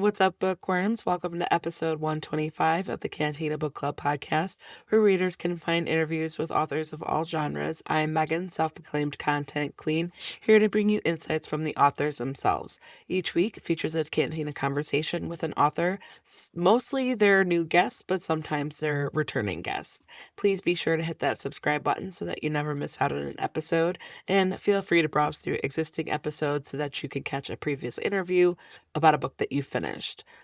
What's up, bookworms? Welcome to episode 125 of the Cantina Book Club podcast, where readers can find interviews with authors of all genres. I'm Megan, self-proclaimed content queen, here to bring you insights from the authors themselves. Each week features a Cantina conversation with an author, mostly their new guests, but sometimes they're returning guests. Please be sure to hit that subscribe button so that you never miss out on an episode, and feel free to browse through existing episodes so that you can catch a previous interview about a book that you finished.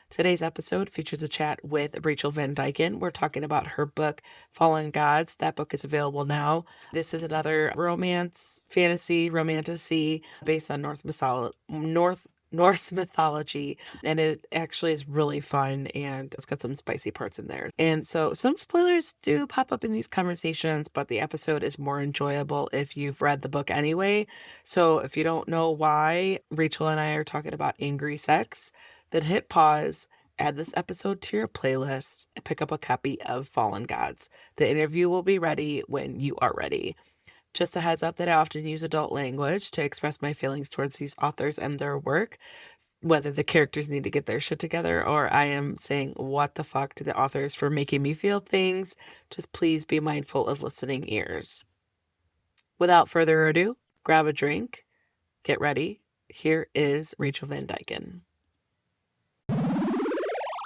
Today's episode features a chat with Rachel Van Dyken. We're talking about her book, Fallen Gods. That book is available now. This is another romance, fantasy, romantasy based on Norse mythology, and it actually is really fun, and it's got some spicy parts in there. And so some spoilers do pop up in these conversations, but the episode is more enjoyable if you've read the book anyway. So if you don't know why Rachel and I are talking about angry sex, then hit pause, add this episode to your playlist, and pick up a copy of Fallen Gods. The interview will be ready when you are ready. Just a heads up that I often use adult language to express my feelings towards these authors and their work, whether the characters need to get their shit together or I am saying what the fuck to the authors for making me feel things. Just please be mindful of listening ears. Without further ado, grab a drink, get ready. Here is Rachel Van Dyken.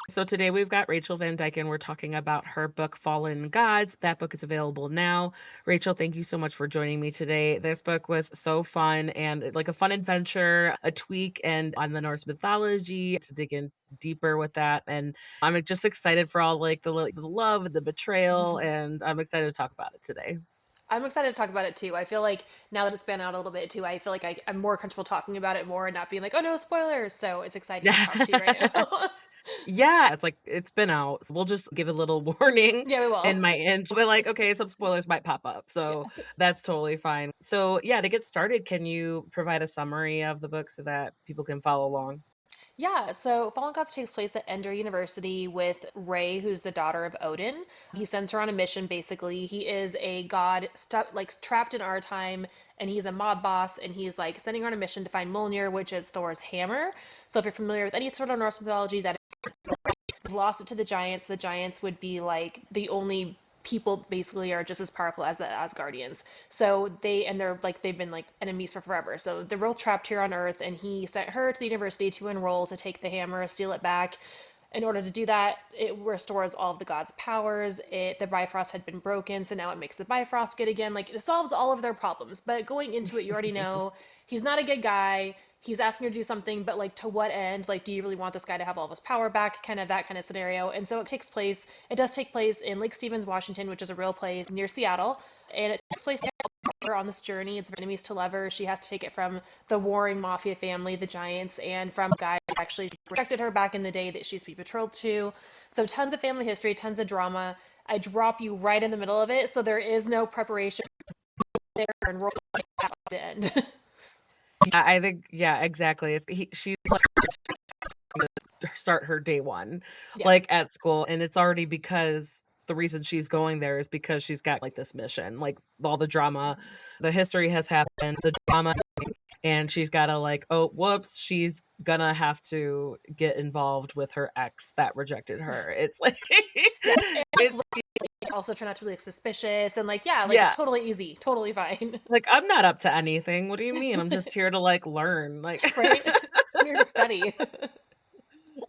So today we've got Rachel Van Dyken. We're talking about her book, Fallen Gods. That book is available now. Rachel, thank you so much for joining me today. This book was so fun and like a fun adventure, a tweak and on the Norse mythology to dig in deeper with that. And I'm just excited for all like the love and the betrayal, and I'm excited to talk about it today. I'm excited to talk about it too. I feel like now that it's been out a little bit too, I feel like I'm more comfortable talking about it more and not being like, oh no, spoilers. So it's exciting to talk to you right now. Yeah, it's like it's been out. So we'll just give a little warning Yeah, we will. in my end. We're like, okay, some spoilers might pop up. So Yeah. that's totally fine. So yeah, to get started, can you provide a summary of the book so that people can follow along? Yeah, so Fallen Gods takes place at Ender University with Ray, who's the daughter of Odin. He sends her on a mission basically. He is a god like trapped in our time, and he's a mob boss, and he's like sending her on a mission to find Mjolnir, which is Thor's hammer. So if you're familiar with any sort of Norse mythology, that lost it to the Giants. The Giants would be like the only people basically are just as powerful as the Asgardians. So they've been like enemies for forever. So they're real trapped here on Earth, and he sent her to the university to enroll to take the hammer, steal it back. In order to do that, it restores all of the gods' powers. The Bifrost had been broken, so now it makes the Bifrost good again. Like it solves all of their problems. But going into it, you already know he's not a good guy. He's asking her to do something, but like to what end? Like, do you really want this guy to have all of his power back? Kind of that kind of scenario. And so it does take place in Lake Stevens, Washington, which is a real place near Seattle. And it takes place on this journey. It's enemies to lovers. She has to take it from the warring mafia family, the Giants, and from the guy who actually rejected her back in the day that she used to be betrothed to. So tons of family history, tons of drama. I drop you right in the middle of it, so there is no preparation there and roll at the end. Yeah, I think yeah, exactly. She's like to start her day one, Yeah. like at school, and it's already because the reason she's going there is because she's got like this mission, like all the drama, the history has happened, the drama, and she's gotta like, oh, whoops, she's gonna have to get involved with her ex that rejected her. It's like Yeah. And it's like also try not to be like suspicious and like yeah, like it's yeah, totally easy, totally fine. like I'm not up to anything. What do you mean? I'm just here to like learn. Like Right? I'm here to study.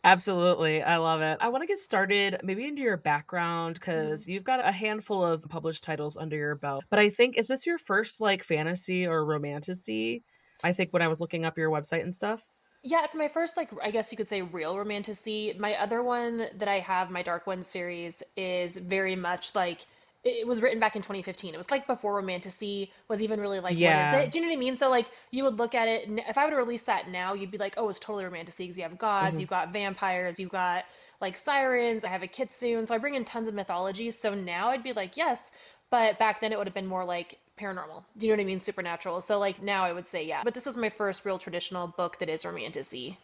absolutely. I love it. I want to get started maybe into your background Mhm. because you've got a handful of published titles under your belt. But I think, is this your first like fantasy or romantasy? I think when I was looking up your website and stuff. Yeah, it's my first like I guess you could say real romantasy. My other one that I have, my Dark One series, is very much like it was written back in 2015. It was like before romantasy was even really like what is Yeah. it? Do you know what I mean? So like you would look at it if I would release that now, you'd be like, "Oh, it's totally romantasy because you have gods, Hmm. you've got vampires, you've got like sirens, I have a kitsune." So I bring in tons of mythologies. So now I'd be like, "Yes." But back then it would have been more like paranormal. Do you know what I mean? Supernatural. So like now I would say yeah. But this is my first real traditional book that is romantasy.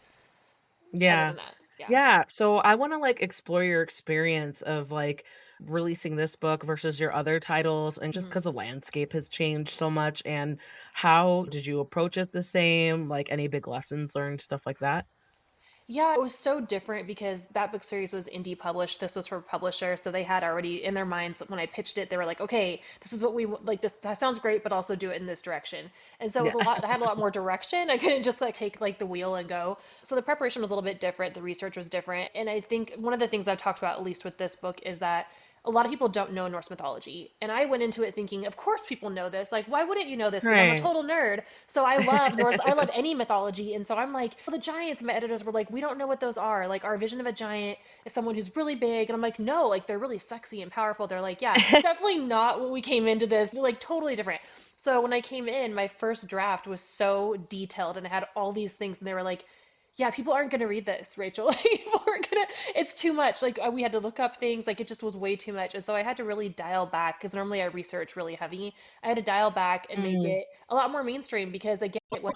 Other Yeah. than that, yeah. Yeah. So I want to like explore your experience of like releasing this book versus your other titles, and just Mm-hmm. because the landscape has changed so much, and how did you approach it the same? Like any big lessons learned, stuff like that? Yeah, it was so different because that book series was indie published. This was for a publisher, so they had already in their minds when I pitched it, they were like, "Okay, this is what we like. This that sounds great, but also do it in this direction." And so it was Yeah. a lot. I had a lot more direction. I couldn't just like take like the wheel and go. So the preparation was a little bit different. The research was different, and I think one of the things I've talked about, at least with this book, is that a lot of people don't know Norse mythology. And I went into it thinking, of course people know this. Like, why wouldn't you know this? Because I'm a Right. total nerd. So I love Norse, I love any mythology. And so I'm like, well, the giants, my editors were like, we don't know what those are. Like, our vision of a giant is someone who's really big. And I'm like, no, like, they're really sexy and powerful. They're like, yeah, definitely not what we came into this. They're like, totally different. So when I came in, my first draft was so detailed and it had all these things. And they were like, yeah, people aren't going to read this, Rachel. People aren't going to, it's too much. Like, we had to look up things, like, it just was way too much. And so I had to really dial back because normally I research really heavy. I had to dial back and make Mm. it a lot more mainstream because, again, it was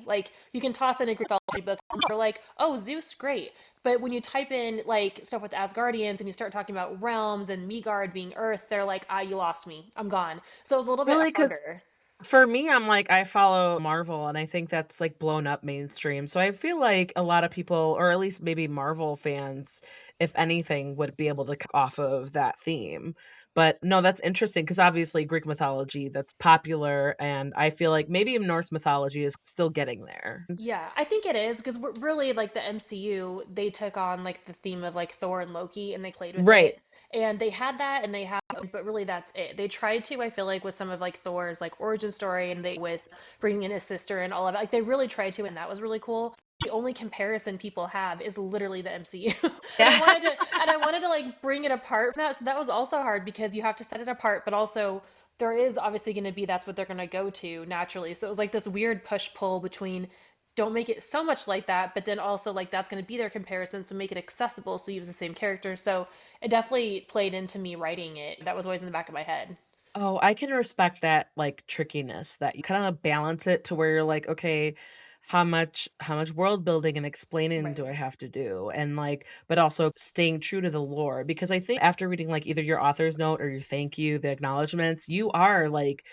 like, you can toss in a Greek mythology book and you're like, oh, Zeus, great. But when you type in like stuff with Asgardians and you start talking about realms and Midgard being Earth, they're like, ah, you lost me. I'm gone. So it was a little bit Really, because harder. for me, I'm like, I follow Marvel, and I think that's, like, blown up mainstream, so I feel like a lot of people, or at least maybe Marvel fans, if anything, would be able to off of that theme. But no, that's interesting because obviously Greek mythology, that's popular, and I feel like maybe Norse mythology is still getting there. Yeah, I think it is because we're really like the MCU, they took on like the theme of like Thor and Loki and they played with Right. it. And they had that and they have, but really that's it. They tried to, I feel like, with some of like Thor's like origin story and they with bringing in his sister and all of it. Like they really tried to, and that was really cool. The only comparison people have is literally the MCU. and I Yeah. wanted to and I wanted to like bring it apart from that. So that was also hard because you have to set it apart, but also there is obviously going to be that's what they're going to go to naturally. So it was like this weird push pull between don't make it so much like that, but then also like that's going to be their comparison, so make it accessible so you use the same character. So it definitely played into me writing it. That was always in the back of my head. Oh, I can respect that, like, trickiness that you kinda balance it to where you're like, "Okay, how much world building and explaining Right. do I have to do?" And, like, but also staying true to the lore, because I think after reading, like, either your author's note or your thank you, the acknowledgments, you are, like,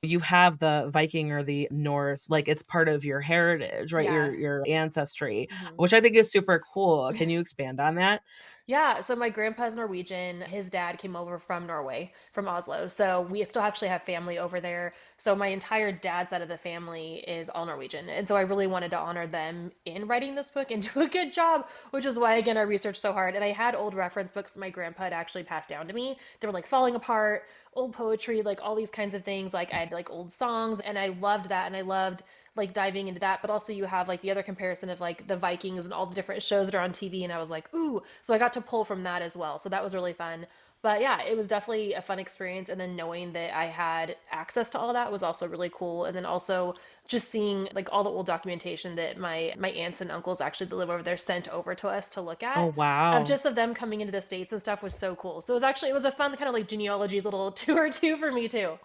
you have the Viking or the Norse, like, it's part of your heritage, right? Yeah. Your ancestry, Mhm. which I think is super cool. Can you expand on that? Yeah, so my grandpa's Norwegian. His dad came over from Norway, from Oslo. So we still actually have family over there. So my entire dad's side of the family is all Norwegian. And so I really wanted to honor them in writing this book and do a good job, which is why, again, I researched so hard. And I had old reference books that my grandpa had actually passed down to me. They were like Falling Apart, old poetry, like all these kinds of things. Like I had like old songs, and I loved that. And I loved like diving into that, but also you have like the other comparison of like the Vikings and all the different shows that are on TV, and I was like, ooh, so I got to pull from that as well. So that was really fun. But yeah, it was definitely a fun experience, and then knowing that I had access to all that was also really cool. And then also just seeing like all the old documentation that my aunts and uncles actually that live over there sent over to us to look Oh, at of wow. just of them coming into the states and stuff was so cool. So it was a fun kind of like genealogy little tour too for me too.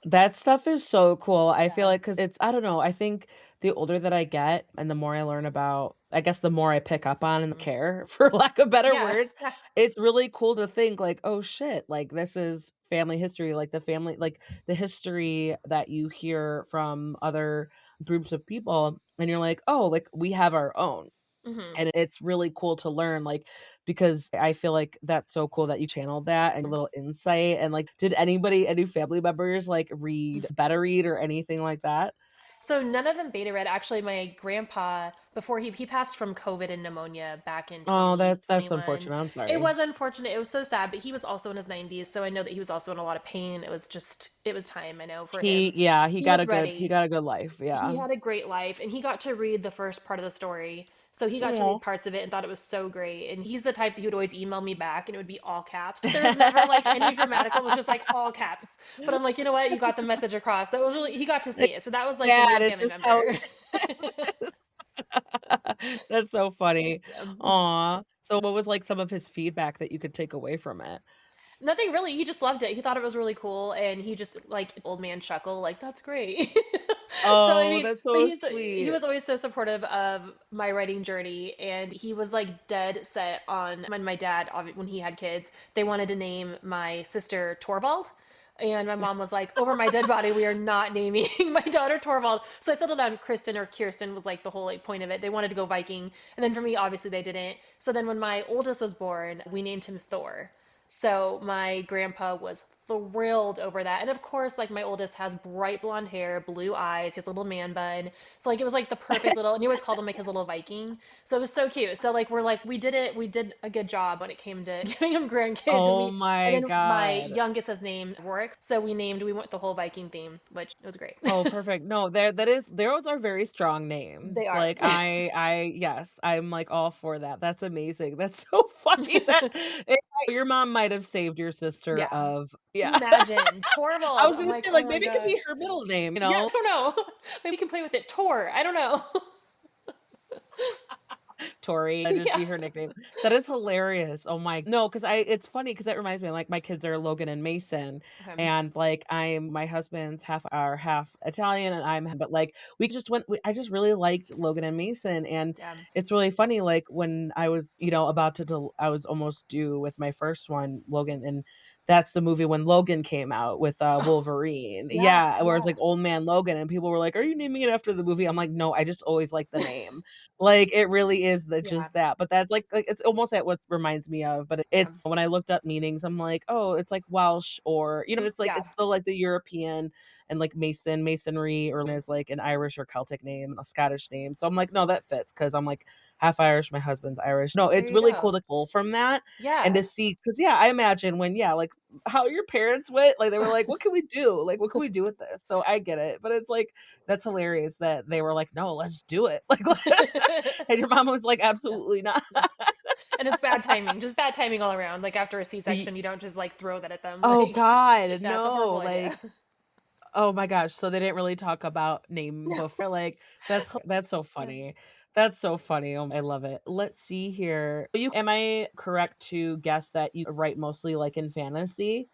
That stuff is so cool. I feel Yeah. like because it's I don't know, I think the older that I get and the more I learn about, I guess the more I pick up on and Mhm. care, for lack of better Yeah. words, it's really cool to think like, "Oh, shit, like, this is family history," like, the history that you hear from other groups of people, and you're like, "Oh, like, we have our own." hmm And it's really cool to learn, like, because I feel like that's so cool that you channeled that and a little insight, and, like, did any family members, like, beta read or anything like that? So none of them beta read. Actually, my grandpa, before he passed from COVID and pneumonia back in Oh, that's 2021. unfortunate, I'm It sorry. was unfortunate. It was so sad, but he was also in his 90s, so I know that he was also in a lot of pain. It was time, I know, for him. He He got was a good he ready. got a good life, He yeah. had a great life, and he got to read the first part of the story. So he got to Aw. read parts of it and thought it was so great. And he's the type that he would always email me back and it would be all caps. There was never like any grammatical, it was just like all caps. But I'm like, you know what? You got the message across. That was really, he got to see it. So that was like the Dad, main it's family just how member. That's so funny. Yeah. Aw. So what was, like, some of his feedback that you could take away from it? Nothing really. He just loved it. He thought it was really cool, and he just like old man chuckle, like that's great. So I Oh, mean, that's but so he sweet. was always so supportive of my writing journey, and he was like dead set on when my dad when he had kids, they wanted to name my sister Torvald. And my mom was like, over my dead body, we are not naming my daughter Torvald. So I settled on Kristen or Kirsten was like the whole like point of it. They wanted to go Viking. And then for me, obviously they didn't. So then when my oldest was born, we named him Thor. So my grandpa was thrilled over that. And of course, like my oldest has bright blonde hair, blue eyes, he has a little man bun. So like it was like the perfect little, and he always called him like his little Viking. So it was so cute. So like we're like we did it. We did a good job when it came to giving him grandkids. And Oh we and my then my god. youngest is named Rorik. So we went the whole Viking theme, which it was great. Oh, perfect. No, those are very strong They names. are. Like I yes, I'm like all for that. That's amazing. That's so funny that your mom might have saved your sister Yeah. of Can yeah. you imagine? I Torvald. was I'm gonna like, say oh like my maybe it could be gosh. her middle name, you Yeah, I know? don't know. Maybe we can play with it. Tor. I don't know. Tori, that'd just Yeah. be her nickname. That is hilarious. Oh my no, because I it's funny because that reminds me, like, my kids are Logan and Mason, Okay. and, like, my husband's half Italian, and but, like, I just really liked Logan and Mason, and Yeah. it's really funny, like, when I was, about to I was almost due with my first one, Logan, and that's the movie when Logan came out with, Oh, Wolverine. yeah. Yeah, where it's, Yeah. like, Old Man Logan, and people were like, "Are you naming it after the movie?" I'm like, "No, I just always liked the name." Like, it really is that Yeah. just that, but that's like it's almost at what reminds me of, but Yeah. it's when I looked up meanings, I'm like, "Oh, it's like Welsh," or, it's like Yeah. it's still like the European and like masonry, or is like an Irish or Celtic name and a Scottish name, so I'm like, "No, that fits because 'cause I'm like half Irish, my husband's Irish. No, There it's you really go. cool to pull from that and to Yeah. see because yeah, I imagine when yeah, like, how your parents went, like, they were like, "What can we do? Like, what can we do with this?" So I get it, but it's like, that's hilarious that they were like, "No, let's do it." Like, and your mom was like, Yeah. "Absolutely not." Yeah. And it's bad timing, just bad timing all around. Like after a Ye C-section, you don't just like throw that at them. Oh Like, god, yeah, it's a no, horrible idea. like, oh my gosh, so they didn't really talk about name No. before, like, that's so Yeah. funny. That's so funny, I love it. Let's see here. You am I correct to guess that you write mostly, like, in fantasy?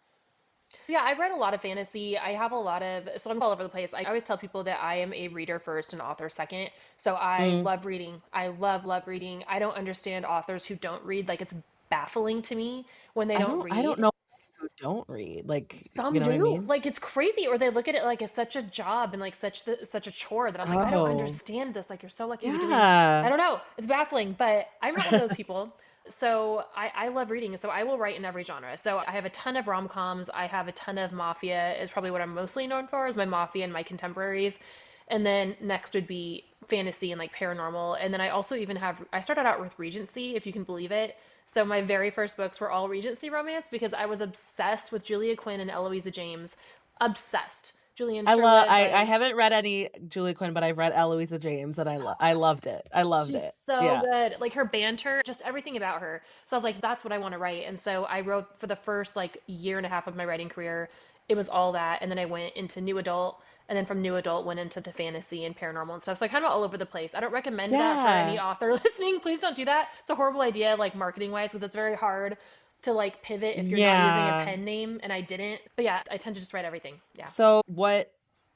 Yeah, I read a lot of fantasy. I have a lot of, so I'm all over the place. I always tell people that I am a reader first and author second. So I Mm, love reading. I love reading. I don't understand authors who don't read. Like it's baffling to me when they don't I don't read. know who don't read, like, you Some know what I do. mean? Like it's crazy, or they look at it like it's such a job and like such a chore that I'm like, I don't Oh, understand this. Like you're so lucky to be doing. I yeah. don't know. It's baffling, but I'm not one of those people. So I love reading, so I will write in every genre. So I have a ton of rom coms. I have a ton of mafia. Is probably what I'm mostly known for is my mafia and my contemporaries. And then next would be fantasy and like paranormal. And then I also even have, I started out with Regency, if you can believe it. So my very first books were all Regency romance because I was obsessed with Julia Quinn and Eloisa James. Obsessed. Julian Sherwood, I like haven't read any Julie Quinn, but I've read Eloisa James, and so I loved it. I loved she's it. so Yeah. good. Like her banter, just everything about her. So I was like, that's what I want to write. And so I wrote for the first like year and a half of my writing career. It was all that. And then I went into new adult. And then from new adult went into the fantasy and paranormal and stuff. So I kind of all over the place. I don't recommend that for any Yeah. author listening. Please don't do that. It's a horrible idea, like marketing wise, because it's very hard to like pivot if you're not using a Yeah. pen name. And I didn't. But yeah, I tend to just write everything. Yeah. So what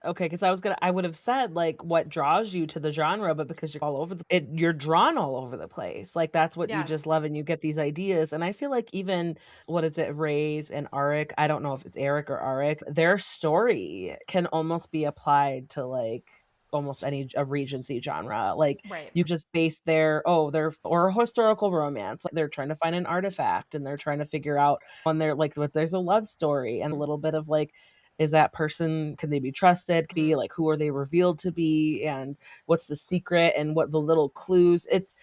okay, because I would have said, like, what draws you to the genre, but because you're all over you're drawn all over the place. Like, that's what you Yeah. just love, and you get these ideas, and I feel like even what is it, Ray's and Arik, I don't know if it's Eric or Arik, their story can almost be applied to, like, almost any a Regency genre. Like, Right. you just base their or a historical romance, like, they're trying to find an artifact, and they're trying to figure out when they're like, what there's a love story and a little bit of, like, is that person can they be trusted? Could be Mm-hmm. like who are they revealed to be and what's the secret and what the little clues. It's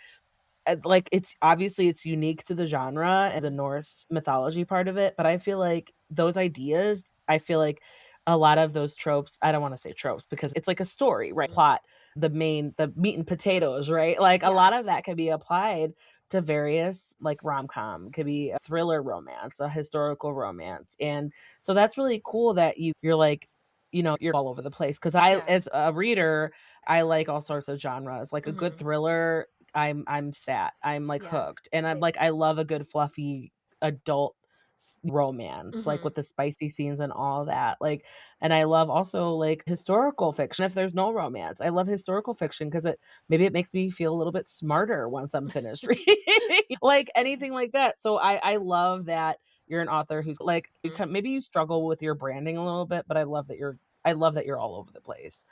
like it's obviously it's unique to the genre and the Norse mythology part of it, but I feel like those ideas, I feel like a lot of those tropes, I don't want to say tropes because it's like a story, right? Plot, the meat and potatoes, right? Like a Yeah. lot of that can be applied to various like rom-com, could be a thriller romance, a historical romance. And so that's really cool that you're like, you're all over the place because I Yeah. as a reader, I like all sorts of genres. Like a good Mm-hmm. thriller, I'm sat. I'm, like, Yeah. hooked, and I'm Same. like, I love a good fluffy adult romance, like, Mm-hmm. with the spicy scenes and all that, like and I love also, like, historical fiction if there's no romance. I love historical fiction because it makes me feel a little bit smarter once I'm finished reading, like, anything like that. So I love that you're an author who's like, Mhm. maybe you struggle with your branding a little bit, but I love that you're all over the place.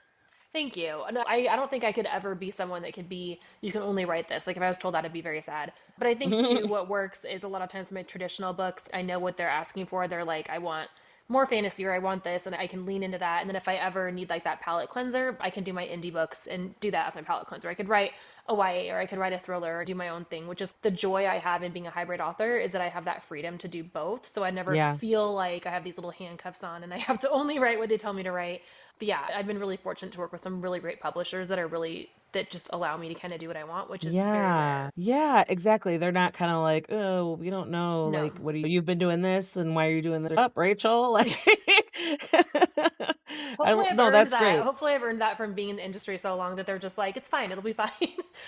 Thank you. No, I don't think I could ever be someone that could be, you can only write this. Like if I was told that, I'd be very sad. But I think too, what works is a lot of times my traditional books, I know what they're asking for. They're like, I want more fantasy or I want this, and I can lean into that. And then if I ever need like that palette cleanser, I can do my indie books and do that as my palette cleanser. I could write a YA or I could write a thriller or do my own thing, which is the joy I have in being a hybrid author is that I have that freedom to do both. So I never Yeah. feel like I have these little handcuffs on and I have to only write what they tell me to write. But yeah, I've been really fortunate to work with some really great publishers that are really that just allow me to kind of do what I want, which is very Yeah. rare. Yeah, exactly. They're not kinda like, "Oh, we don't know, like, No. what do you've been doing this, and why are you doing this up, Rachel?" Like, Hopefully I've no, earned that's that. great. Hopefully I've earned that from being in the industry so long that they're just like, it's fine, it'll be fine.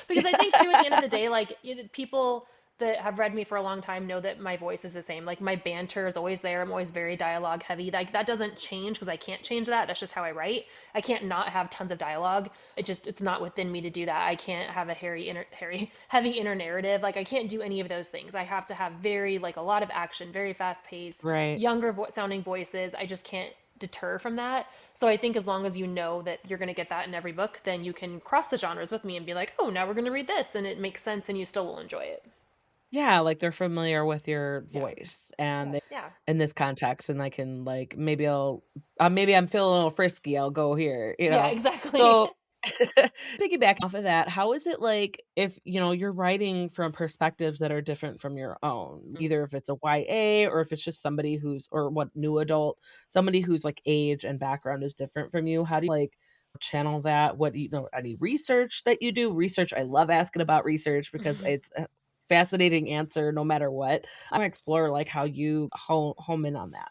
Because I think too, at the end of the day, like people that have read me for a long time know that my voice is the same. Like my banter is always there. I'm always very dialogue heavy. Like that doesn't change because I can't change that. That's just how I write. I can't not have tons of dialogue. It's not within me to do that. I can't have a heavy inner narrative. Like I can't do any of those things. I have to have very like a lot of action, very fast pace, Right. younger sounding voices. I just can't deter from that. So I think as long as you know that you're going to get that in every book, then you can cross the genres with me and be like, "Oh, now we're going to read this," and it makes sense and you still will enjoy it. Yeah, like, they're familiar with your Yeah. voice, and Yeah. in this context, and I can, like, maybe I'm feeling a little frisky, I'll go here, you Yeah, know? exactly. So, piggyback off of that, how is it, like, if, you're writing from perspectives that are different from your own? Either if it's a YA or if it's just somebody who's or what, new adult, somebody whose, like, age and background is different from you, how do you, like, channel that? What do any research that you do? Research, I love asking about research because it's fascinating answer no matter what. I wanna explore, like, how you home in on that.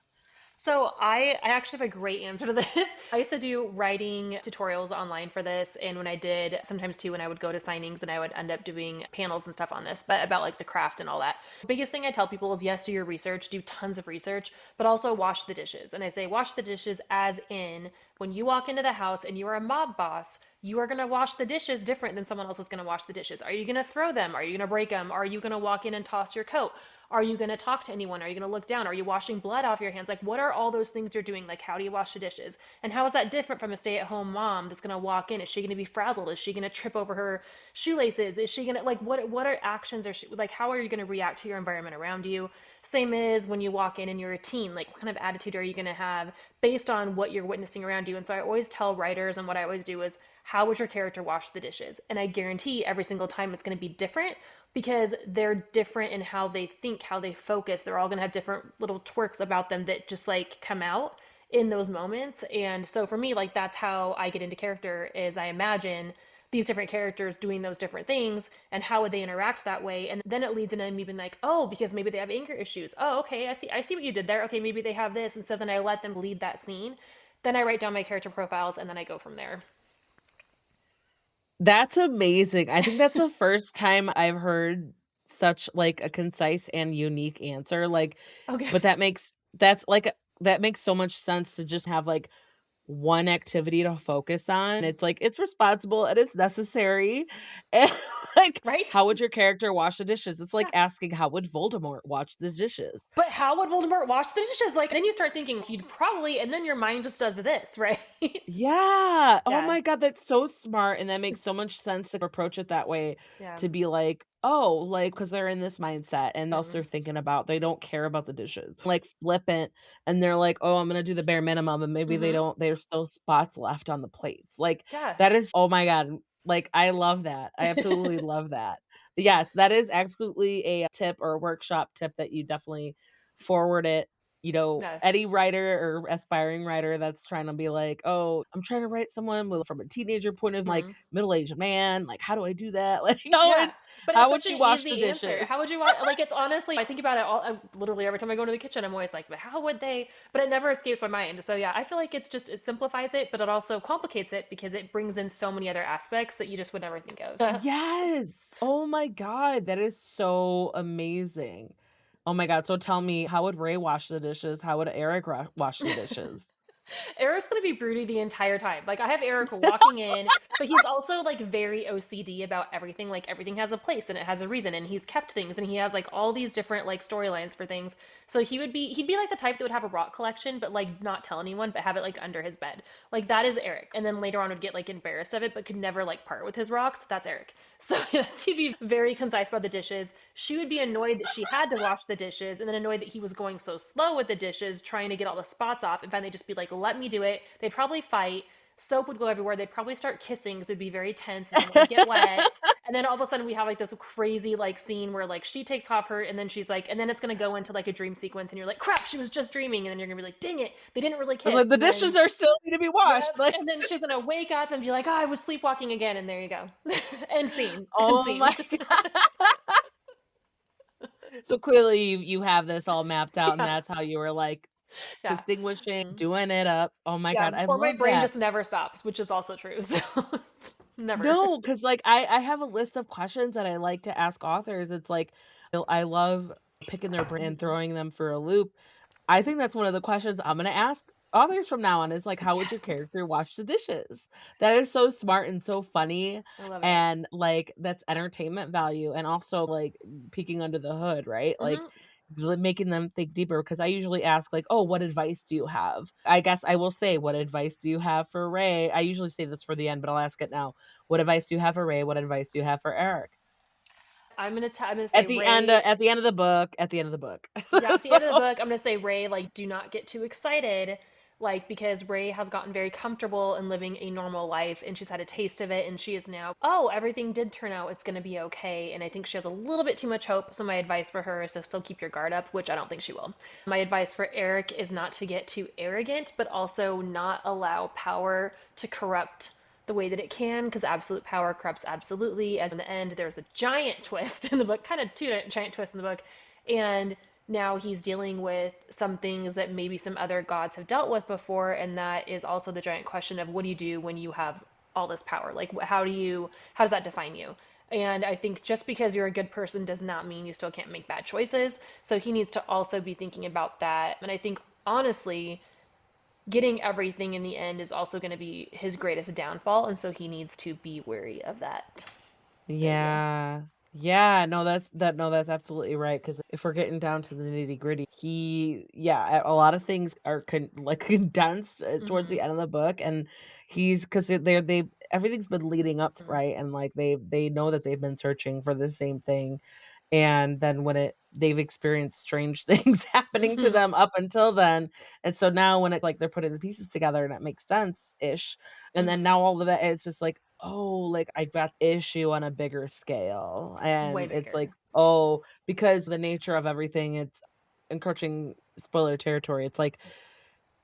So I actually have a great answer to this. I used to do writing tutorials online for this, and when I did, sometimes too, when I would go to signings and I would end up doing panels and stuff on this, but about like the craft and all that. Biggest thing I tell people is yes, do your research, do tons of research, but also wash the dishes. And I say wash the dishes as in when you walk into the house and you are a mob boss, you are going to wash the dishes different than someone else is going to wash the dishes. Are you going to throw them? Are you going to break them? Are you going to walk in and toss your coat? Are you going to talk to anyone? Are you going to look down? Are you washing blood off your hands? Like, what are all those things you're doing? Like, how do you wash the dishes? And how is that different from a stay at home mom that's going to walk in? Is she going to be frazzled? Is she going to trip over her shoelaces? Is she going to, like, what are actions? Like, how are you going to react to your environment around you? Same as when you walk in and you're a teen. Like, what kind of attitude are you going to have based on what you're witnessing around you? And so I always tell writers, and what I always do is, how would your character wash the dishes? And I guarantee every single time it's going to be different because they're different in how they think, how they focus. They're all going to have different little twerks about them that just like come out in those moments. And so for me, like that's how I get into character is I imagine these different characters doing those different things and how would they interact that way, and then it leads into me being like, oh, because maybe they have anger issues. Oh, okay, I see what you did there. Okay, maybe they have this. And so then I let them lead that scene, then I write down my character profiles and then I go from there. That's amazing. I think that's the first time I've heard such, like, a concise and unique answer, like, Okay. but that makes so much sense to just have, like, one activity to focus on. It's like, it's responsible and it's necessary, and, like, Right. how would your character wash the dishes? It's like Yeah. asking, "How would Voldemort wash the dishes?" But how would Voldemort wash the dishes? Like, then you start thinking he'd probably, and then your mind just does this, right? Yeah. Oh Yeah. my god, that's so smart, and that makes so much sense to approach it that way, Yeah. to be like, "Oh," like, because 'cause they're in this mindset, and else Hmm. they're thinking about they don't care about the dishes. Like, flippant, and they're like, "Oh, I'm gonna do the bare minimum," and maybe Hmm. there's still spots left on the plates. Like, Yeah. that is oh my god, like, I love that. I absolutely love that. Yes, that is absolutely a tip or a workshop tip that you definitely forward it, Yes. any writer or aspiring writer that's trying to be like, "Oh, I'm trying to write someone with from a teenager point of like Hmm. middle-aged man, like, how do I do that?" Like, no, Yeah. it's But it's how would such she an wash the easy answer. dishes? How would you want, like, it's honestly, I think about it all, literally every time I go into the kitchen, I'm always like, but how would they, but it never escapes my mind. So yeah, I feel like it simplifies it, but it also complicates it because it brings in so many other aspects that you just would never think of. Yes. Oh my god, that is so amazing. Oh my god, so tell me, how would Ray wash the dishes? How would Eric wash the dishes? Eric's gonna be broody the entire time. Like I have Eric walking in, but he's also like very OCD about everything. Like everything has a place and it has a reason, and he's kept things, and he has like all these different like storylines for things. So he'd be like the type that would have a rock collection, but like not tell anyone, but have it like under his bed. Like that is Eric. And then later on would get like embarrassed of it, but could never like part with his rocks. That's Eric. So he'd be very concise about the dishes. She would be annoyed that she had to wash the dishes, and then annoyed that he was going so slow with the dishes, trying to get all the spots off. And finally, just be like, "Let me do it." They'd probably fight. Soap would go everywhere. They'd probably start kissing because it'd be very tense. Someone would get wet. And then all of a sudden we have like this crazy like scene where like she takes off her and then she's like, and then it's gonna go into like a dream sequence and you're like, crap, she was just dreaming. And then you're gonna be like, dang it, they didn't really I'm kiss. like, the And dishes then are still need to be washed. yep. Like, And then she's gonna wake up and be like, oh, I was sleepwalking again. And there you go. End scene. End oh scene. my God. So clearly you have this all mapped out, and Yeah. that's how you were like Yeah. distinguishing, doing it up. Oh my Yeah. God, I Or my love brain that. just never stops, which is also true. So never. No, because like I have a list of questions that I like to ask authors. It's like I love picking their brain and Mhm. throwing them for a loop. I think that's one of the questions I'm gonna ask authors from now on is like, how would your Yes. character wash the dishes? That is so smart and so funny, I love it. and like that's entertainment value and also like peeking under the hood, right? Like Hmm. making them think deeper because I usually ask like, "Oh, what advice do you have?" I guess I will say, "What advice do you have for Ray?" I usually say this for the end, but I'll ask it now. What advice do you have for Ray? What advice do you have for Eric? I'm gonna say Ray. At the end of the book, at the end of the book. Yeah, at the So end of the book, I'm gonna say Ray, like, do not get too excited, like, because Ray has gotten very comfortable in living a normal life, and she's had a taste of it, and she is now, oh, everything did turn out, it's gonna be okay, and I think she has a little bit too much hope. So my advice for her is to still keep your guard up, which I don't think she will. My advice for Eric is not to get too arrogant, but also not allow power to corrupt the way that it can, because absolute power corrupts absolutely. As in the end, there's a giant twist in the book, kind of two giant twists in the book, and now he's dealing with some things that maybe some other gods have dealt with before, and that is also the giant question of what do you do when you have all this power? Like how does that define you? And I think just because you're a good person does not mean you still can't make bad choices. So he needs to also be thinking about that. And I think honestly, getting everything in the end is also going to be his greatest downfall, and so he needs to be wary of that. There you go. yeah. Yeah, no, that's absolutely right. Because if we're getting down to the nitty-gritty, a lot of things are like condensed towards Mm-hmm. the end of the book, and he's because they everything's been leading up to, Mm-hmm. right? And like they know that they've been searching for the same thing, and then when it they've experienced strange things happening to Mm-hmm. them up until then, and so now when it like they're putting the pieces together and it makes sense-ish, and then Mm-hmm. now all of that it's just like, "Oh, like, I got issue on a bigger scale," Way and it's like, bigger. "Oh," because the nature of everything, it's encroaching spoiler territory, it's like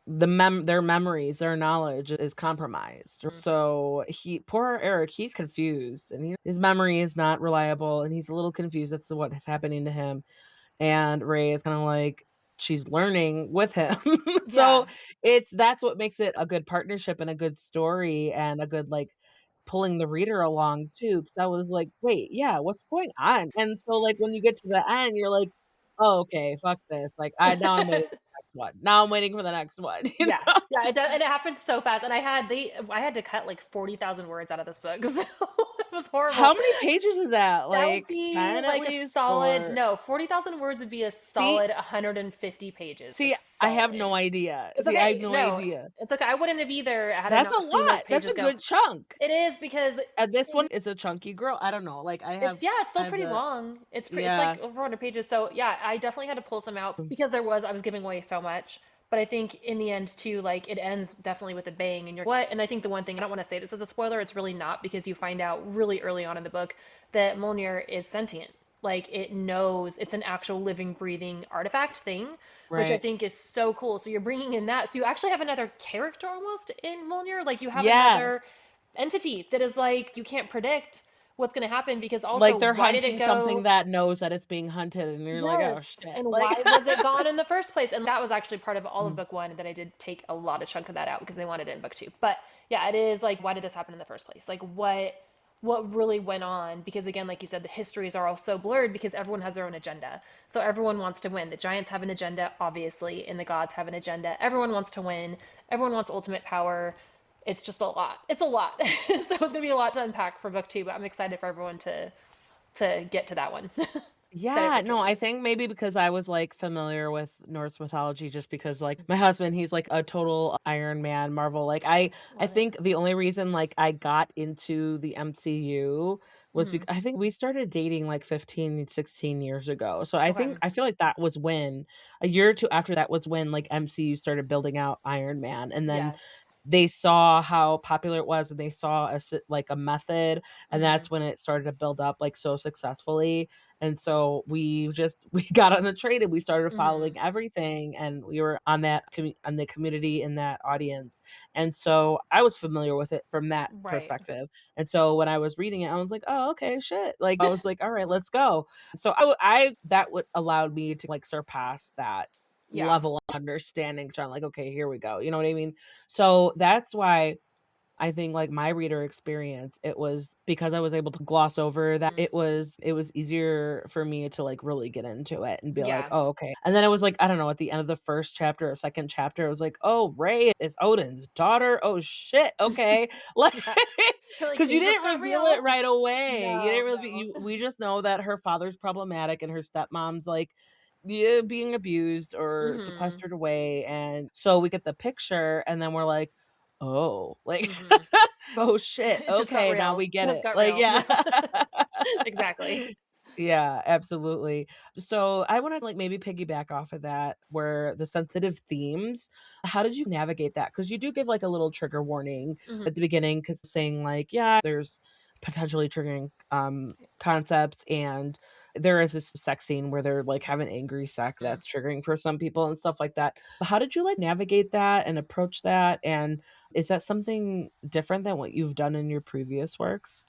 their memories, their knowledge is compromised. Mm-hmm. So poor Eric, he's confused, and his memory is not reliable, and he's a little confused as to what is happening to him, and Ray is kinda like she's learning with him. Yeah. So, that's what makes it a good partnership and a good story and a good, like, pulling the reader along too. Because I was like, "Wait, yeah, what's going on?" And so, like, when you get to the end, you're like, "Oh, okay, fuck this." Like, now I'm waiting for the next one. Now I'm waiting for the next one, you Yeah. know? Yeah, it does, and it happens so fast. And I had to cut like 40,000 words out of this book. So it was How horrible. many pages is that? That would Like, be 10 at like a least? solid, Or no, 40,000 words would be a see? solid 150 pages, like See, I have solid. no idea. It's See, I have okay. no No, idea. it's okay. I wouldn't have either had I That's a not seen those lot. That's pages a go. good chunk. It is because And this one in is a chunky girl. I don't know. Like it's yeah, it's I still have pretty the long. It's yeah. like over 100 pages. So yeah, I definitely had to pull some out because I was giving away so much. But I think in the end too, like it ends definitely with a bang, and you're what? And I think the one thing I don't want to say this as a spoiler, it's really not because you find out really early on in the book that Mjolnir is sentient. Like it knows it's an actual living, breathing artifact thing, which I Right. think is so cool. So you're bringing in that. So you actually have another character almost in Mjolnir. Like you have Yeah. another entity that is like you can't predict what's going to happen because also Like they're why did it hunting something go. that knows that it's being hunted and you're like, "Oh Yes, shit." and Like why was it gone in the first place? And that was actually part of all of book one that I did take a lot of chunk of that out because they wanted it in book two. But yeah, it is like why did this happen in the first place? Like what really went on, because again, like you said, the histories are all so blurred because everyone has their own agenda. So everyone wants to win. The giants have an agenda, obviously, and the gods have an agenda. Everyone wants to win. Everyone wants ultimate power. It's just a lot. It's a lot. So it's going to be a lot to unpack for book 2, but I'm excited for everyone to get to that one. Excited Yeah, for no, I twins. think maybe because I was, like, familiar with Norse mythology just because, like, my husband, he's, like, a total Iron Man, Marvel, like, I Yes, I love it. think the only reason, like, I got into the MCU was Mm-hmm. because I think we started dating, like, 15, 16 years ago, so Okay. I feel like that was when a year or 2 after that was when, like, MCU started building out Iron Man, and then Yes. they saw how popular it was, and they saw like, a method, and Mm-hmm. that's when it started to build up, like, so successfully, and so we just we got on the train and we started Mm-hmm. following everything, and we were on that on the community in that audience. And so I was familiar with it from that Right. perspective. And so when I was reading it, I was like, "Oh, okay, shit." Like I was like, "All right, let's go." So I that would allowed me to like surpass that Yeah. level of understanding. So I'm like, "Okay, here we go." You know what I mean? So that's why I think, like, my reader experience, it was because I was able to gloss over that Mm-hmm. it was easier for me to, like, really get into it and be like, Yeah. "Oh, okay." And then it was like, I don't know, at the end of the 1st chapter or 2nd chapter, it was like, "Oh, Rey is Odin's daughter? Oh, shit, okay." Like, Yeah. You're like, because you things just didn't got reveal real. it right away. You No, didn't really no. we just know that her father's problematic and her stepmom's, like, yeah, being abused or Mm-hmm. sequestered away, and so we get the picture, and then we're like, "Oh," like Mm-hmm. oh shit, It just got okay, now real. we get Just it. got Like, real. yeah. Yeah. Exactly. Yeah, absolutely. So, I wanna, like, maybe piggyback off of that where the sensitive themes, how did you navigate that? Because you do give, like, a little trigger warning Mm-hmm. at the beginning, because saying, like, yeah, there's potentially triggering, concepts, and there is this sex scene where they're, like, having angry sex that's triggering for some people and stuff like that. But how did you, like, navigate that and approach that, and is that something different than what you've done in your previous works?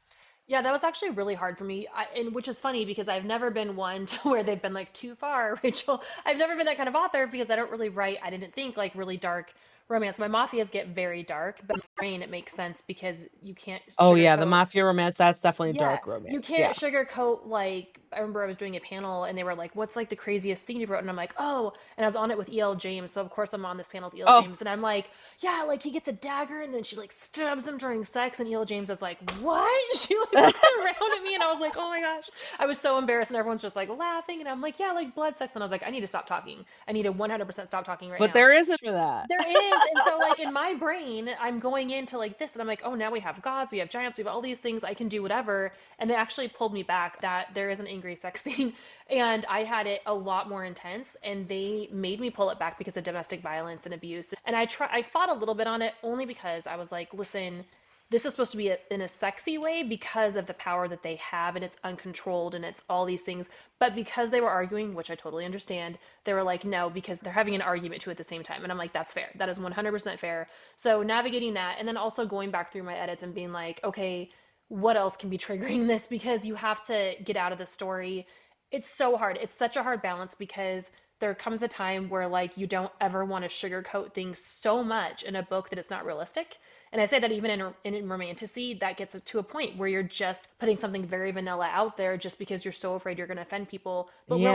Yeah, that was actually really hard for me. And which is funny because I've never been one to where they've been like too far, Rachel. I've never been that kind of author because I don't really write, I didn't think like really dark romance. My mafias get very dark, but in my brain it makes sense because you can't Oh, yeah, the sugarcoat. mafia romance, that's definitely Yeah, dark you romance, can't yeah. sugarcoat like I remember I was doing a panel and they were like, "What's like the craziest scene you've wrote?" And I'm like, "Oh," and I was on it with E.L. James, so of course I'm on this panel with E.L. Oh, James, and I'm like, "Yeah, like he gets a dagger and then she like stabs him during sex," and E.L. James is like, "What?" She like looks around at me and I was like, "Oh my gosh!" I was so embarrassed and everyone's just like laughing and I'm like, "Yeah, like blood sex," and I was like, "I need to stop talking. I need to 100% stop talking right but now." there isn't for that. There is. And so, like, in my brain, I'm going into like this, and I'm like, oh, now we have gods, we have giants, we have all these things, I can do whatever. And they actually pulled me back that there is an angry sex scene. And I had it a lot more intense, and they made me pull it back because of domestic violence and abuse. And I fought a little bit on it only because I was like, listen, this is supposed to be in a sexy way because of the power that they have and it's uncontrolled and it's all these things. But because they were arguing, which I totally understand, they were like, no, because they're having an argument too at the same time. And I'm like, that's fair. That is 100% fair. So navigating that and then also going back through my edits and being like, okay, what else can be triggering this? Because you have to get out of the story. It's so hard. It's such a hard balance because there comes a time where like you don't ever want to sugarcoat things so much in a book that it's not realistic. And I say that even in romanticy, that gets to a point where you're just putting something very vanilla out there just because you're so afraid you're going to offend people. But Yeah.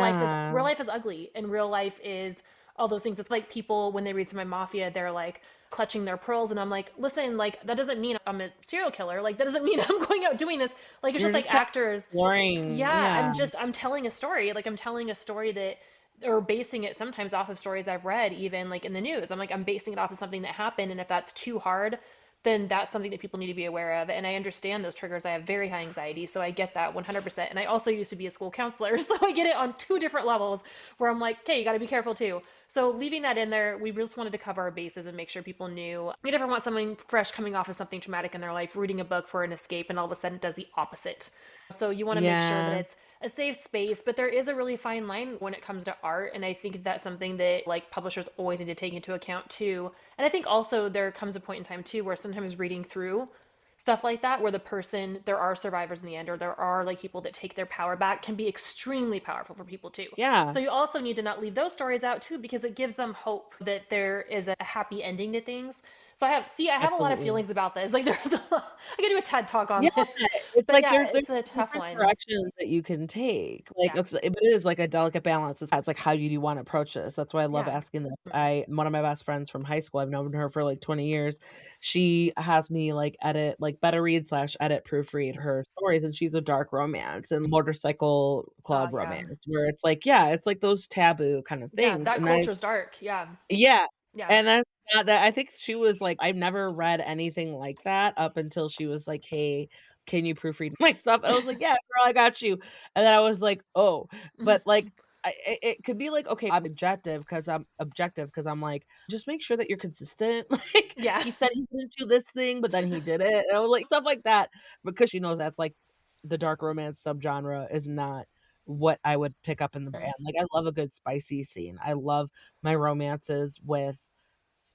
real life is ugly, and real life is all those things. It's like people when they read some of my mafia, they're like clutching their pearls, and I'm like, listen, like that doesn't mean I'm a serial killer. Like that doesn't mean I'm going out doing this. Like it's You're just just like kind actors. of exploring, Yeah, yeah. I'm telling a story. Like I'm telling a story that or basing it sometimes off of stories I've read, even like in the news. I'm like, I'm basing it off of something that happened. And if that's too hard, then that's something that people need to be aware of. And I understand those triggers. I have very high anxiety. So I get that 100%. And I also used to be a school counselor. So I get it on two different levels where I'm like, okay, you got to be careful too. So leaving that in there, we just wanted to cover our bases and make sure people knew we never want someone fresh coming off of something traumatic in their life, reading a book for an escape, and all of a sudden it does the opposite. So you want to make sure that Yeah. it's a safe space, but there is a really fine line when it comes to art. And I think that's something that like publishers always need to take into account too. And I think also there comes a point in time too where sometimes reading through stuff like that where the person there are survivors in the end or there are like people that take their power back can be extremely powerful for people too. Yeah. So you also need to not leave those stories out too because it gives them hope that there is a happy ending to things. So I have a lot of Absolutely. feelings about this. Like there's a lot, I could do a TED talk on Yeah, this. it's But like yeah, there's it's a tough different one. directions that you can take, like, Yeah. but it is like a delicate balance. It's like, how do you wanna approach this? That's why I love Yeah. asking this. I One of my best friends from high school, I've known her for, like, 20 years. She has me, like, beta read/edit slash edit proofread her stories, and she's a dark romance and motorcycle club Yeah. romance where it's like, yeah, it's like those taboo kind of Yeah, things, that and that is culture's dark. Yeah. yeah, Yeah. and that's not that I think she was like, I've never read anything like that up until she was like, "Hey, can you proofread my stuff?" And I was like, "Yeah, girl, I got you." And then I was like, "Oh," but like, it could be like, okay, I'm objective because I'm like, just make sure that you're consistent. Like, Yeah. he said he wouldn't do this thing, but then he did it. And I was like, stuff like that, because she knows that's like the dark romance subgenre is not what I would pick up in the brand. Like, I love a good spicy scene. I love my romances with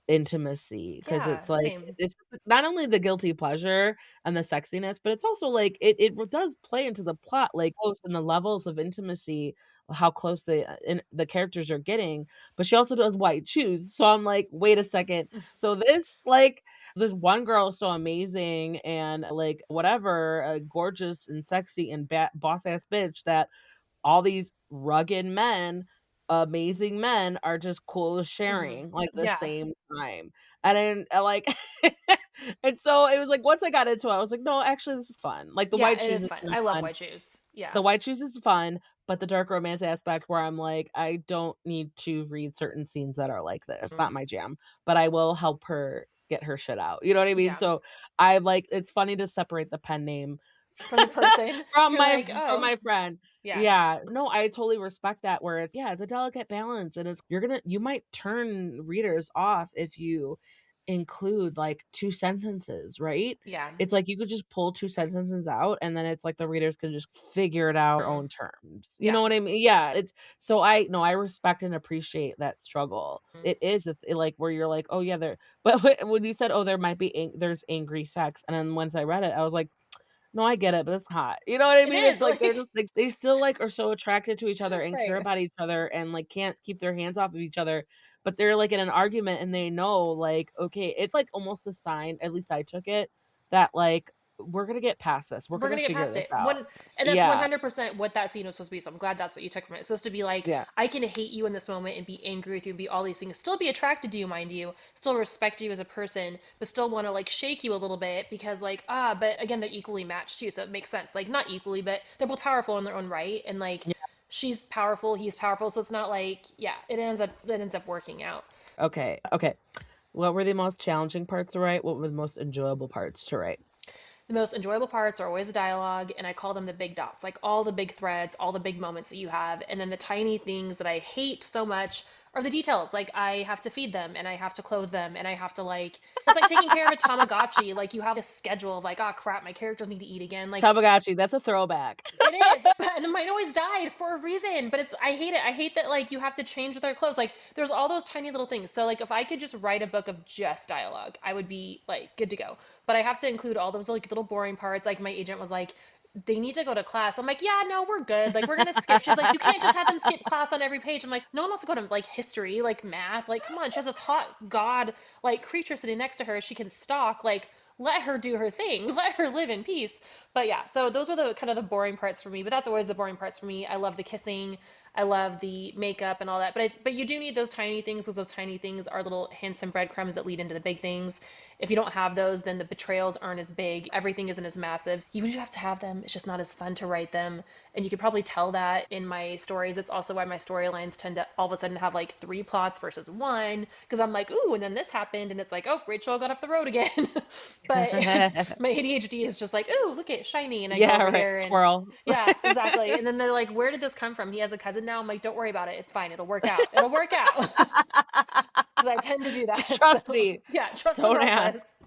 intimacy because Yeah, it's like same. it's not only the guilty pleasure and the sexiness, but it's also like it does play into the plot, like close and the levels of intimacy, how close the characters are getting. But she also does white shoes, so I'm like, wait a second. So this one girl is so amazing and like whatever, gorgeous and sexy and boss ass bitch that all these rugged men, amazing men are just cool with sharing, like, the Yeah. same time, and then, like and so it was like, once I got into it, I was like, "No, actually, this is fun." Like, Yeah, it shoes is is fun. kinda I love fun. white shoes. Yeah. The white shoes is fun, but the dark romance aspect where I'm like, "I don't need to read certain scenes that are like this, Mm. not my jam, but I will help her get her shit out." You know what I mean? Yeah. So, I like it's funny to separate the pen name From the person, from you're like, from "Oh." my friend. Yeah. Yeah. No, I totally respect that where it's yeah, it's a delicate balance, and you might turn readers off if you include, like, 2 sentences, right? Yeah. It's like you could just pull 2 sentences out, and then it's like the readers can just figure it out on their Mm. own terms. You Yeah. know what I mean? Yeah, it's so I no, I respect and appreciate that struggle. Mm. It is like, where you're like, "Oh, yeah, there" but when you said, "Oh, there might be there's angry sex," and then once I read it, I was like, no, I get it, but it's hot. You know what I It mean? is, It's like they're like just like they still, like, are so attracted to each other and care right. about each other and, like, can't keep their hands off of each other, but they're, like, in an argument and they know, like, okay, it's, like, almost a sign, at least I took it, that, like, we're gonna get past this. We're We're gonna gonna get figure past this it. out. And that's Yeah, 100% what that scene was supposed to be. So I'm glad that's what you took from it. It's supposed to be like, yeah. I can hate you in this moment and be angry with you and be all these things, still be attracted to you, mind you, still respect you as a person, but still want to like shake you a little bit because like, but again, they're equally matched too. So it makes sense. Like, not equally, but they're both powerful in their own right. And like, Yeah, she's powerful, he's powerful. So it's not like, yeah, it ends up working out. okay, okay. What were the most challenging parts to write? What were the most enjoyable parts to write? The most enjoyable parts are always the dialogue, and I call them the big dots, like all the big threads, all the big moments that you have. And then the tiny things that I hate so much are the details. Like I have to feed them, and I have to clothe them, and I have to like, it's like taking care of a Tamagotchi. Like you have a schedule of like, oh crap, my characters need to eat again. Like Tamagotchi, that's a throwback. it is, but mine always died for a reason. But it's I hate it. I hate that like you have to change their clothes. Like there's all those tiny little things. So like if I could just write a book of just dialogue, I would be like good to go. But I have to include all those like little boring parts. Like my agent was like, they need to go to class. I'm like, yeah, no, we're good. Like we're gonna skip. She's like, you can't just have them skip class on every page. I'm like, no one wants to go to like history, like math. Like come on, she has this hot god like creature sitting next to her. She can stalk. Like let her do her thing. Let her live in peace. But yeah, so those are the kind of the boring parts for me. But that's always the boring parts for me. I love the kissing. I love the makeup and all that. But you do need those tiny things because those tiny things are little hints and breadcrumbs that lead into the big things. If you don't have those, then the betrayals aren't as big. Everything isn't as massive. You do have to have them. It's just not as fun to write them. And you could probably tell that in my stories. It's also why my storylines tend to all of a sudden have like three plots versus one. Because I'm like, ooh, and then this happened. And it's like, oh, Rachel got off the road again. But it's my ADHD is just like, ooh, look at shiny. And I go Yeah, over right, here and squirrel. yeah, exactly. And then they're like, where did this come from? He has a cousin now. I'm like, don't worry about it. It's fine. It'll work out. It'll work out. Because I tend to do that. Trust So me, yeah, trust the don't ask. process.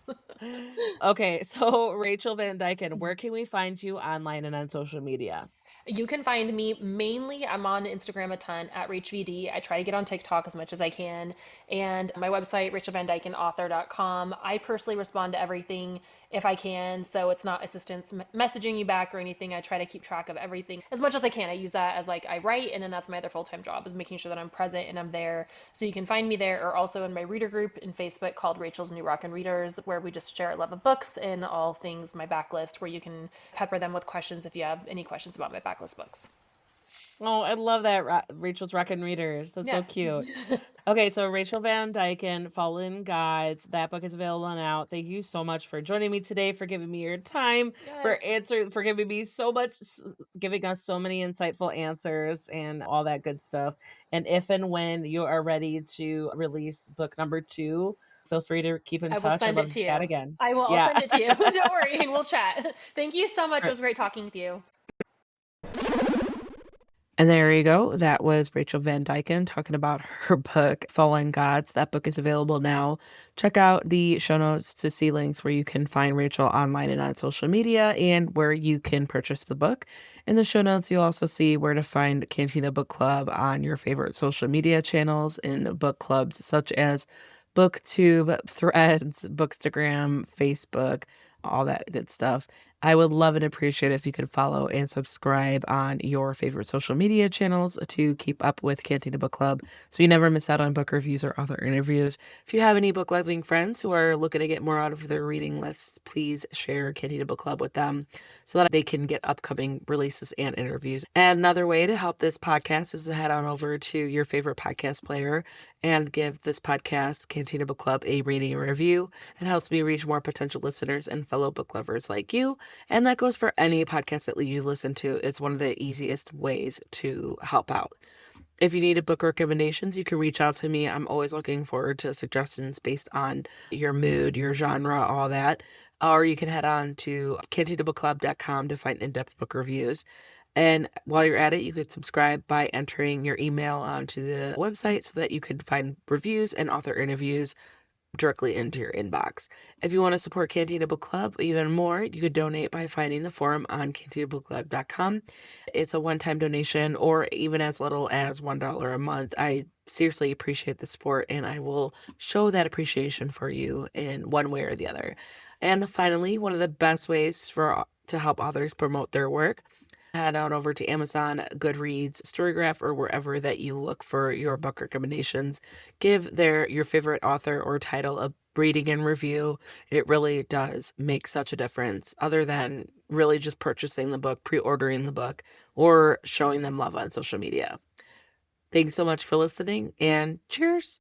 Okay, so Rachel Van Dyken, where can we find you online and on social media? You can find me mainly, I'm on Instagram a ton at RachVD. I try to get on TikTok as much as I can. And my website, rachelvandykenauthor.com. I personally respond to everything if I can. So it's not assistants messaging you back or anything. I try to keep track of everything as much as I can. I use that as like I write, and then that's my other full time job is making sure that I'm present and I'm there. So you can find me there or also in my reader group in Facebook called Rachel's New Rockin' Readers, where we just share our love of books and all things my backlist, where you can pepper them with questions if you have any questions about my backlist books. Oh, I love that, Rachel's Rockin' Readers. That's Yeah. so cute. Okay, so Rachel Van Dyken, Fallen Gods. That book is available now. Thank you so much for joining me today, for giving me your time, Yes. for giving me so much, giving us so many insightful answers and all that good stuff. And if and when you are ready to release book number 2, feel free to keep in I will touch. I'd send love it to to chat you. again. I will. I'll Yeah. send it to you. Don't worry, and we'll chat. Thank you so much. All It right. was great talking with you. And there you go. That was Rachel Van Dyken talking about her book, Fallen Gods. That book is available now. Check out the show notes to see links where you can find Rachel online and on social media and where you can purchase the book. In the show notes, you'll also see where to find Cantina Book Club on your favorite social media channels and book clubs such as BookTube, Threads, Bookstagram, Facebook, all that good stuff. I would love and appreciate if you could follow and subscribe on your favorite social media channels to keep up with Cantina Book Club so you never miss out on book reviews or other interviews. If you have any book loving friends who are looking to get more out of their reading lists, please share Cantina Book Club with them so that they can get upcoming releases and interviews. And another way to help this podcast is to head on over to your favorite podcast player and give this podcast, Cantina Book Club, a rating and review. It helps me reach more potential listeners and fellow book lovers like you. And that goes for any podcast that you listen to. It's one of the easiest ways to help out. If you need a book recommendations, you can reach out to me. I'm always looking forward to suggestions based on your mood, your genre, all that. Or you can head on to cantinabookclub.com to find in-depth book reviews. And while you're at it, you could subscribe by entering your email onto the website so that you could find reviews and author interviews directly into your inbox. If you want to support Cantina Book Club even more, you could donate by finding the form on cantinabookclub.com. It's a one-time donation or even as little as $1 a month. I seriously appreciate the support and I will show that appreciation for you in one way or the other. And finally, one of the best ways to help authors promote their work, head on over to Amazon, Goodreads, Storygraph, or wherever that you look for your book recommendations. Give your favorite author or title a rating and review. It really does make such a difference, other than really just purchasing the book, pre-ordering the book, or showing them love on social media. Thanks so much for listening, and cheers.